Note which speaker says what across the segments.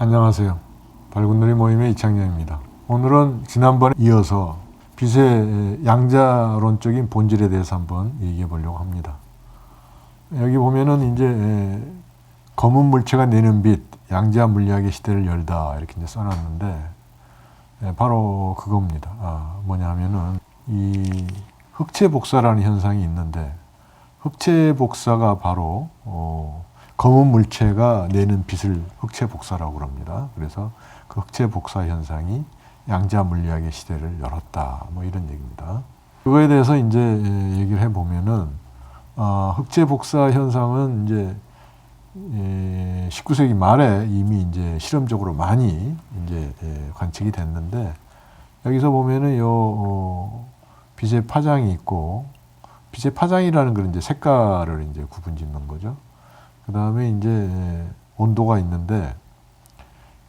Speaker 1: 안녕하세요. 밝은누리 모임의 이창영입니다. 오늘은 지난번에 이어서 빛의 양자론적인 본질에 대해서 한번 얘기해 보려고 합니다. 여기 보면은 이제 검은 물체가 내는 빛, 양자 물리학의 시대를 열다 이렇게 이제 써놨는데 바로 그겁니다. 뭐냐 하면은 이 흑체 복사라는 현상이 있는데 흑체 복사가 바로 검은 물체가 내는 빛을 흑체 복사라고 합니다. 그래서 그 흑체 복사 현상이 양자 물리학의 시대를 열었다. 뭐 이런 얘기입니다. 그거에 대해서 이제 얘기를 해보면은 흑체 복사 현상은 이제 19세기 말에 이미 이제 실험적으로 많이 이제 관측이 됐는데 여기서 보면은 빛의 파장이 있고 빛의 파장이라는 건 이제 색깔을 이제 구분 짓는 거죠. 그 다음에 이제 온도가 있는데,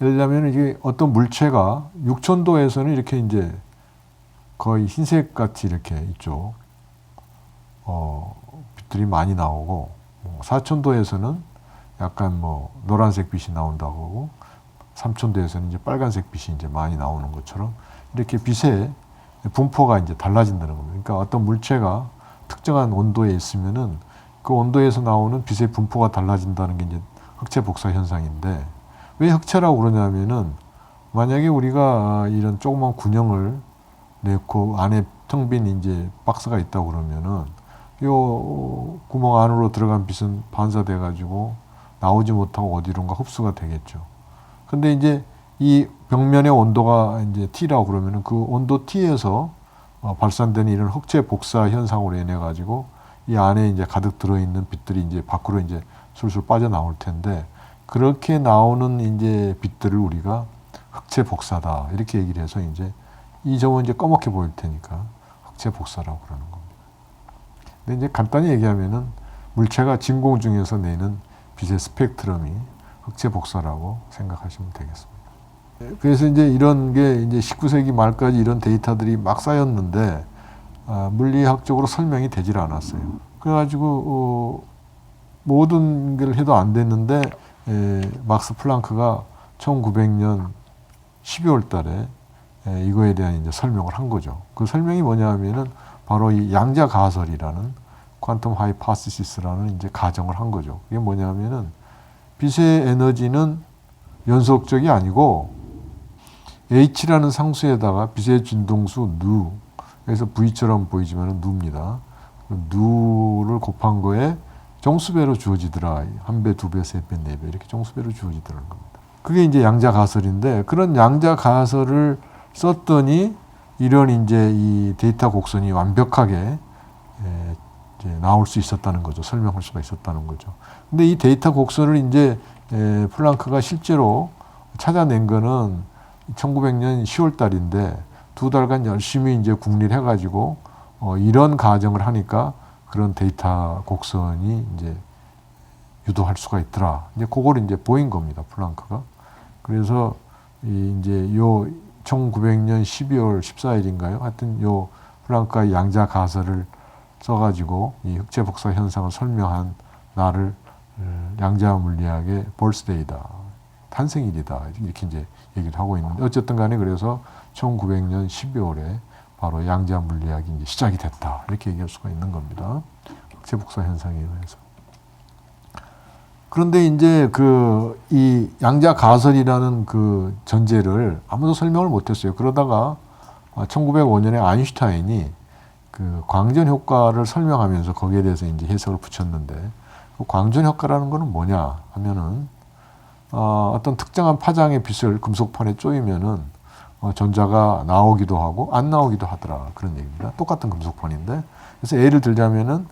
Speaker 1: 예를 들면 이게 어떤 물체가 6000도에서는 이렇게 이제 거의 흰색 같이 이렇게 있죠. 빛들이 많이 나오고, 4000도에서는 약간 노란색 빛이 나온다고 하고, 3000도에서는 이제 빨간색 빛이 이제 많이 나오는 것처럼 이렇게 빛의 분포가 이제 달라진다는 겁니다. 그러니까 어떤 물체가 특정한 온도에 있으면은 그 온도에서 나오는 빛의 분포가 달라진다는 게 이제 흑체 복사 현상인데, 왜 흑체라고 그러냐면은 만약에 우리가 이런 조그만 군형을 넣고 안에 텅 빈 이제 박스가 있다고 그러면은 요 구멍 안으로 들어간 빛은 반사돼 가지고 나오지 못하고 어디론가 흡수가 되겠죠. 근데 이제 이 벽면의 온도가 이제 T라고 그러면은 그 온도 T에서 발산되는 이런 흑체 복사 현상으로 인해 가지고 이 안에 이제 가득 들어있는 빛들이 이제 밖으로 이제 술술 빠져나올 텐데, 그렇게 나오는 이제 빛들을 우리가 흑체 복사다 이렇게 얘기를 해서 이제 이 점은 이제 검게 보일 테니까 흑체 복사라고 그러는 겁니다. 근데 이제 간단히 얘기하면은 물체가 진공 중에서 내는 빛의 스펙트럼이 흑체 복사라고 생각하시면 되겠습니다. 그래서 이제 이런 게 이제 19세기 말까지 이런 데이터들이 막 쌓였는데 물리학적으로 설명이 되질 않았어요. 그래가지고 모든 걸 해도 안 됐는데 막스 플랑크가 1900년 12월 달에 이거에 대한 이제 설명을 한 거죠. 그 설명이 뭐냐 하면은 바로 이 양자 가설이라는 퀀텀 하이파시시스라는 이제 가정을 한 거죠. 이게 뭐냐 하면은 빛의 에너지는 연속적이 아니고 H라는 상수에다가 빛의 진동수 누, 그래서 V처럼 보이지만 누입니다. 누를 곱한 거에 정수배로 주어지더라. 1배, 2배, 3배, 4배 이렇게 정수배로 주어지더라는 겁니다. 그게 이제 양자 가설인데, 그런 양자 가설을 썼더니 이런 이제 이 데이터 곡선이 완벽하게 이제 나올 수 있었다는 거죠. 설명할 수가 있었다는 거죠. 근데 이 데이터 곡선을 이제 플랑크가 실제로 찾아낸 거는 1900년 10월 달인데 2달간 열심히 이제 국리를 해가지고 이런 가정을 하니까 그런 데이터 곡선이 이제 유도할 수가 있더라. 이제 그걸 이제 보인 겁니다, 플랑크가. 그래서 이제 요 1900년 12월 14일인가요? 하여튼 요 플랑크가 양자 가설을 써가지고 이 흑체 복사 현상을 설명한 날을 양자 물리학의 벌스데이다, 탄생일이다 이렇게 이제 얘기를 하고 있는데, 어쨌든 간에 그래서 1900년 12월에 바로 양자 물리학이 이제 시작이 됐다 이렇게 얘기할 수가 있는 겁니다. 흑체 복사 현상에 의해서. 그런데 이제 이 양자 가설이라는 그 전제를 아무도 설명을 못했어요. 그러다가 1905년에 아인슈타인이 그 광전 효과를 설명하면서 거기에 대해서 이제 해석을 붙였는데, 그 광전 효과라는 거는 뭐냐 하면은 어떤 특정한 파장의 빛을 금속판에 쪼이면은 전자가 나오기도 하고 안 나오기도 하더라, 그런 얘기입니다. 똑같은 금속판인데, 그래서 예를 들자면은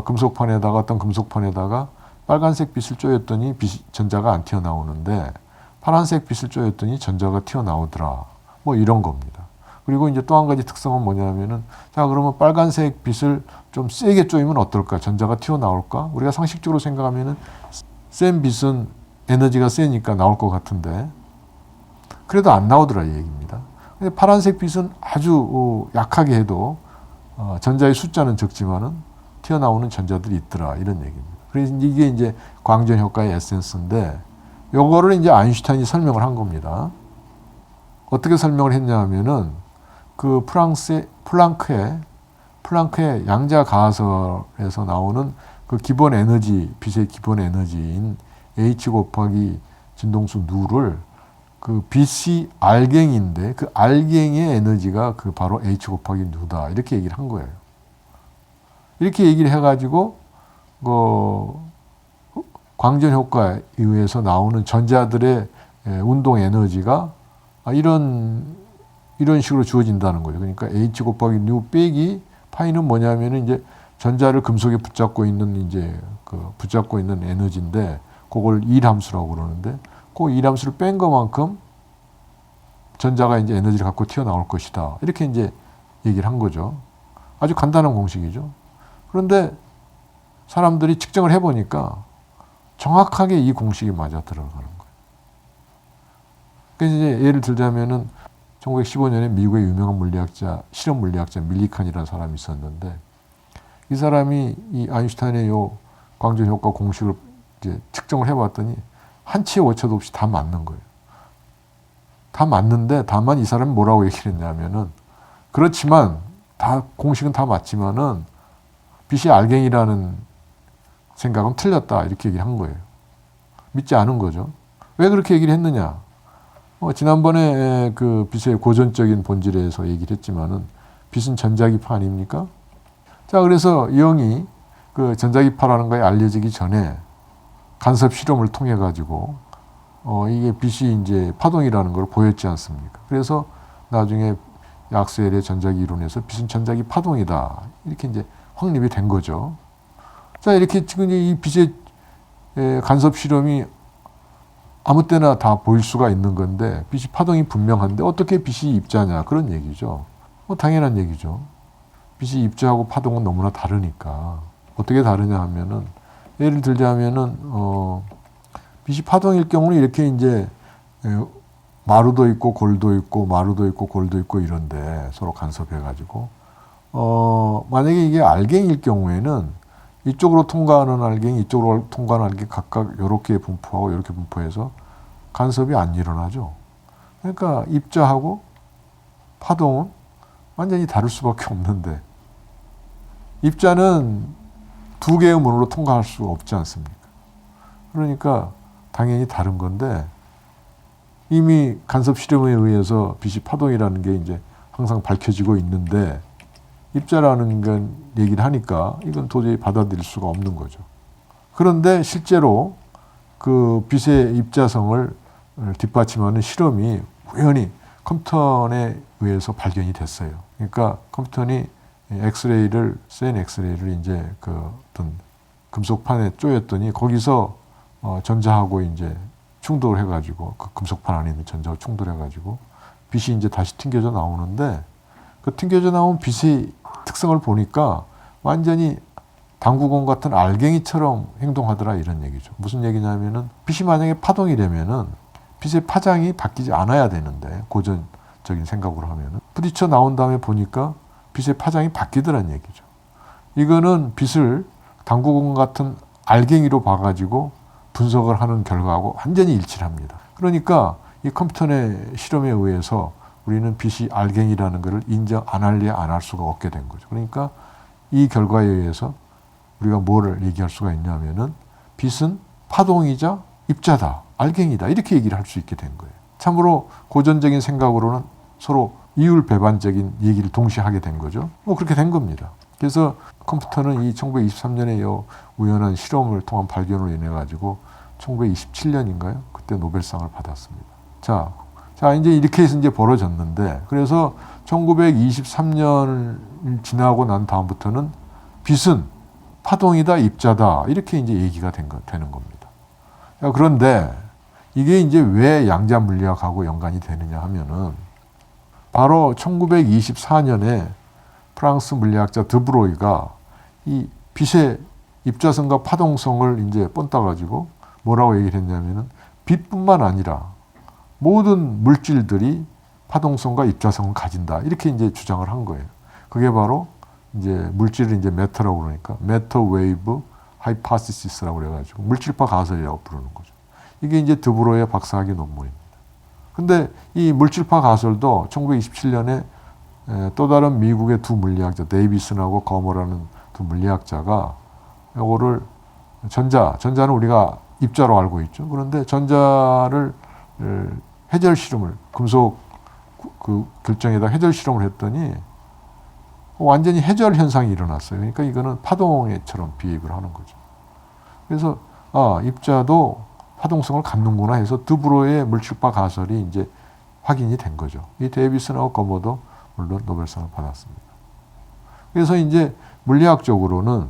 Speaker 1: 금속판에다가 어떤 금속판에다가 빨간색 빛을 쪼였더니 전자가 안 튀어나오는데 파란색 빛을 쪼였더니 전자가 튀어나오더라, 뭐 이런 겁니다. 그리고 이제 또 한 가지 특성은 뭐냐면은, 자 그러면 빨간색 빛을 좀 세게 쪼이면 어떨까? 전자가 튀어나올까? 우리가 상식적으로 생각하면은 센 빛은 에너지가 세니까 나올 것 같은데 그래도 안 나오더라 이 얘기입니다. 근데 파란색 빛은 아주 약하게 해도 전자의 숫자는 적지만은 튀어나오는 전자들이 있더라 이런 얘기입니다. 그래서 이게 이제 광전 효과의 에센스인데, 요거를 이제 아인슈타인이 설명을 한 겁니다. 어떻게 설명을 했냐 하면은 그 프랑스의 플랑크의 양자 가설에서 나오는 그 기본 에너지, 빛의 기본 에너지인 H 곱하기 진동수 누를 그 빛이 알갱인데 그 알갱의 에너지가 그 바로 H 곱하기 누다. 이렇게 얘기를 한 거예요. 이렇게 얘기를 해가지고 그 광전 효과에 의해서 나오는 전자들의 운동 에너지가 이런 식으로 주어진다는 거죠. 그러니까 H 곱하기 누 빼기 파이는 뭐냐면은 이제 전자를 금속에 붙잡고 있는 이제 그 붙잡고 있는 에너지인데 그걸 일함수라고 그러는데 그 일함수를 뺀 것만큼 전자가 이제 에너지를 갖고 튀어나올 것이다. 이렇게 이제 얘기를 한 거죠. 아주 간단한 공식이죠. 그런데 사람들이 측정을 해보니까 정확하게 이 공식이 맞아 들어가는 거예요. 그래서 이제 예를 들자면은 1915년에 미국의 유명한 물리학자, 실험 물리학자 밀리칸이라는 사람이 있었는데 이 사람이 이 아인슈타인의 요 광전 효과 공식을 이제 측정을 해봤더니 한치의 오차도 없이 다 맞는 거예요. 다 맞는데 다만 이 사람이 뭐라고 얘기를 했냐면은 그렇지만 다 공식은 다 맞지만은 빛이 알갱이라는 생각은 틀렸다 이렇게 얘기를 한 거예요. 믿지 않은 거죠. 왜 그렇게 얘기를 했느냐? 지난번에 그 빛의 고전적인 본질에서 얘기를 했지만은 빛은 전자기파 아닙니까? 자, 그래서 영이 그 전자기파라는 거에 알려지기 전에 간섭 실험을 통해 가지고 이게 빛이 이제 파동이라는 걸 보였지 않습니까? 그래서 나중에 약스웰의 전자기 이론에서 빛은 전자기 파동이다 이렇게 이제 확립이 된 거죠. 자, 이렇게 지금 이 빛의 간섭 실험이 아무 때나 다 보일 수가 있는 건데 빛이 파동이 분명한데 어떻게 빛이 입자냐 그런 얘기죠. 당연한 얘기죠. 빛이 입자하고 파동은 너무나 다르니까 어떻게 다르냐 하면은 예를 들자면은 빛이 파동일 경우는 이렇게 이제 마루도 있고 골도 있고 마루도 있고 골도 있고 이런데 서로 간섭해 가지고 만약에 이게 알갱일 경우에는 이쪽으로 통과하는 알갱, 이쪽으로 통과하는 알갱 각각 이렇게 분포하고 이렇게 분포해서 간섭이 안 일어나죠. 그러니까 입자하고 파동은 완전히 다를 수밖에 없는데 입자는 두 개의 문으로 통과할 수 없지 않습니까? 그러니까 당연히 다른 건데 이미 간섭 실험에 의해서 빛이 파동이라는 게 이제 항상 밝혀지고 있는데 입자라는 건 얘기를 하니까 이건 도저히 받아들일 수가 없는 거죠. 그런데 실제로 그 빛의 입자성을 뒷받침하는 실험이 우연히 컴퓨터에 의해서 발견이 됐어요. 그러니까 컴퓨터는 엑스레이를 센 엑스레이를 이제 그 어떤 금속판에 쪼였더니 거기서 전자하고 이제 충돌을 해가지고 그 금속판 안에 있는 전자하고 충돌해가지고 빛이 이제 다시 튕겨져 나오는데 그 튕겨져 나온 빛의 특성을 보니까 완전히 당구공 같은 알갱이처럼 행동하더라 이런 얘기죠. 무슨 얘기냐면은 빛이 만약에 파동이 되면은 빛의 파장이 바뀌지 않아야 되는데 고전적인 생각으로 하면은 부딪혀 나온 다음에 보니까 빛의 파장이 바뀌더란 얘기죠. 이거는 빛을 당구공 같은 알갱이로 봐가지고 분석을 하는 결과하고 완전히 일치를 합니다. 그러니까 이 컴퓨터 내 실험에 의해서 우리는 빛이 알갱이라는 것을 인정 안 할래야 안 할 수가 없게 된 거죠. 그러니까 이 결과에 의해서 우리가 뭐를 얘기할 수가 있냐면은 빛은 파동이자 입자다, 알갱이다 이렇게 얘기를 할 수 있게 된 거예요. 참으로 고전적인 생각으로는 서로 이율배반적인 얘기를 동시에 하게 된 거죠. 그렇게 된 겁니다. 그래서 컴퓨터는 이 1923년에 우연한 실험을 통한 발견으로 인해 가지고 1927년인가요? 그때 노벨상을 받았습니다. 자, 이제 이렇게 해서 이제 벌어졌는데 그래서 1923년을 지나고 난 다음부터는 빛은 파동이다, 입자다 이렇게 이제 얘기가 되는 겁니다. 그런데 이게 이제 왜 양자 물리학하고 연관이 되느냐 하면은 바로 1924년에 프랑스 물리학자 드브로이가 이 빛의 입자성과 파동성을 이제 뻔따가지고 뭐라고 얘기를 했냐면은 빛뿐만 아니라 모든 물질들이 파동성과 입자성을 가진다. 이렇게 이제 주장을 한 거예요. 그게 바로 이제 물질을 이제 매터라고 그러니까 매터 웨이브 하이파시시스라고 그래가지고 물질파 가설이라고 부르는 거죠. 이게 이제 드브로의 박사학위 논문입니다. 근데 이 물질파 가설도 1927년에 또 다른 미국의 두 물리학자, 데이비슨하고 거머라는 두 물리학자가 이거를 전자는 우리가 입자로 알고 있죠. 그런데 전자를 해절 실험을, 금속 그 결정에다 해절 실험을 했더니 완전히 해절 현상이 일어났어요. 그러니까 이거는 파동처럼 비입을 하는 거죠. 그래서 입자도 파동성을 갖는구나 해서 드브로의 물질파 가설이 이제 확인이 된 거죠. 이 데이비슨하고 거머도 물론 노벨상을 받았습니다. 그래서 이제 물리학적으로는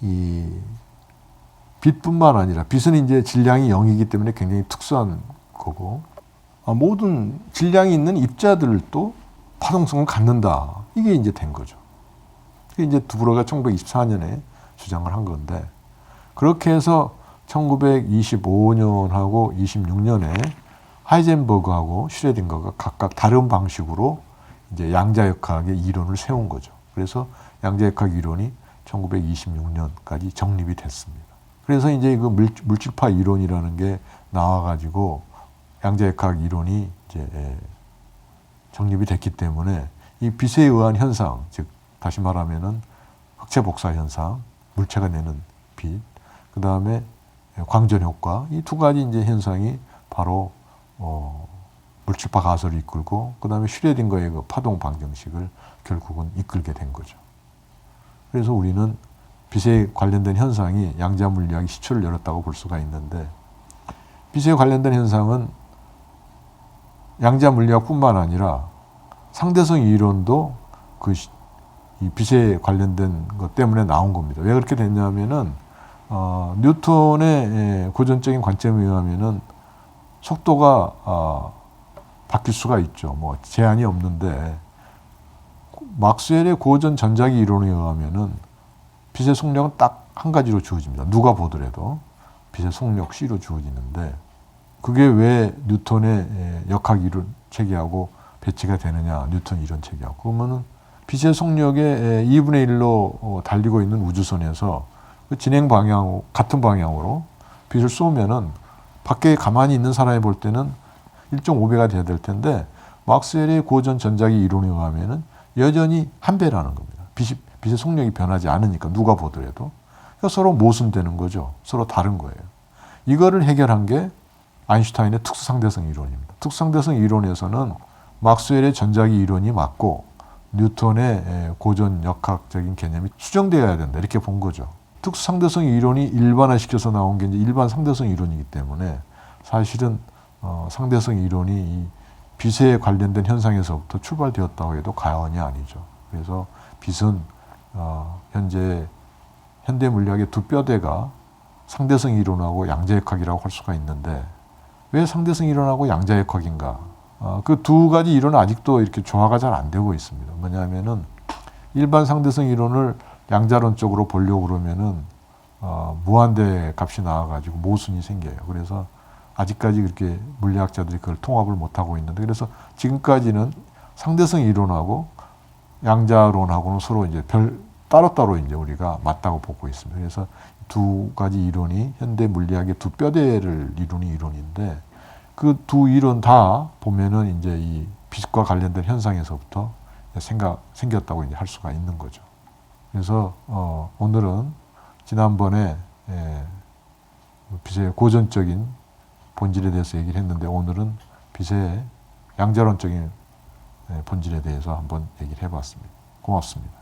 Speaker 1: 이 빛뿐만 아니라 빛은 이제 질량이 0이기 때문에 굉장히 특수한 거고 모든 질량이 있는 입자들도 파동성을 갖는다. 이게 이제 된 거죠. 이게 이제 드브로가 1924년에 주장을 한 건데 그렇게 해서 1925년하고 26년에 하이젠버그하고 슈레딩거가 각각 다른 방식으로 이제 양자역학의 이론을 세운 거죠. 그래서 양자역학 이론이 1926년까지 정립이 됐습니다. 그래서 이제 그 물질파 이론이라는 게 나와가지고 양자역학 이론이 이제 정립이 됐기 때문에 이 빛에 의한 현상, 즉 다시 말하면은 흑체 복사 현상, 물체가 내는 빛, 그 다음에 광전 효과, 이 두 가지 이제 현상이 바로 물질파 가설을 이끌고 그 다음에 슈레딩거의 그 파동 방정식을 결국은 이끌게 된 거죠. 그래서 우리는 빛에 관련된 현상이 양자 물리학이 시초를 열었다고 볼 수가 있는데 빛에 관련된 현상은 양자 물리학뿐만 아니라 상대성 이론도 이 빛에 관련된 것 때문에 나온 겁니다. 왜 그렇게 됐냐면은 뉴턴의 고전적인 관점에 의하면은 속도가 바뀔 수가 있죠. 뭐 제한이 없는데 막스웰의 고전 전자기 이론에 의하면은 빛의 속력은 딱 한 가지로 주어집니다. 누가 보더라도 빛의 속력 C로 주어지는데 그게 왜 뉴턴의 역학 이론 체계하고 배치가 되느냐, 뉴턴 이론 체계하고. 그러면은 빛의 속력의 2분의 1로 달리고 있는 우주선에서 그 진행 방향, 같은 방향으로 빛을 쏘면은 밖에 가만히 있는 사람이 볼 때는 1.5배가 돼야 될 텐데 막스웰의 고전 전자기 이론에 의하면은 여전히 한 배라는 겁니다. 빛의 속력이 변하지 않으니까 누가 보더라도. 그러니까 서로 모순되는 거죠. 서로 다른 거예요. 이거를 해결한 게 아인슈타인의 특수상대성 이론입니다. 특수상대성 이론에서는 막스웰의 전자기 이론이 맞고 뉴턴의 고전 역학적인 개념이 수정되어야 된다. 이렇게 본 거죠. 특수상대성 이론이 일반화시켜서 나온 게 이제 일반 상대성 이론이기 때문에 사실은 상대성 이론이 이 빛에 관련된 현상에서부터 출발되었다고 해도 과언이 아니죠. 그래서 빛은 현대 물리학의 두 뼈대가 상대성 이론하고 양자역학이라고 할 수가 있는데 왜 상대성 이론하고 양자역학인가? 그 두 가지 이론은 아직도 이렇게 조화가 잘 안 되고 있습니다. 뭐냐면은 일반 상대성 이론을 양자론적으로 보려고 그러면은 무한대 값이 나와가지고 모순이 생겨요. 그래서 아직까지 그렇게 물리학자들이 그걸 통합을 못하고 있는데 그래서 지금까지는 상대성 이론하고 양자론하고는 서로 이제 따로따로 이제 우리가 맞다고 보고 있습니다. 그래서 두 가지 이론이 현대 물리학의 두 뼈대를 이루는 이론인데 그 두 이론 다 보면은 이제 이 빛과 관련된 현상에서부터 생겼다고 이제 할 수가 있는 거죠. 그래서 오늘은 지난번에 빛의 고전적인 본질에 대해서 얘기를 했는데 오늘은 빛의 양자론적인 본질에 대해서 한번 얘기를 해봤습니다. 고맙습니다.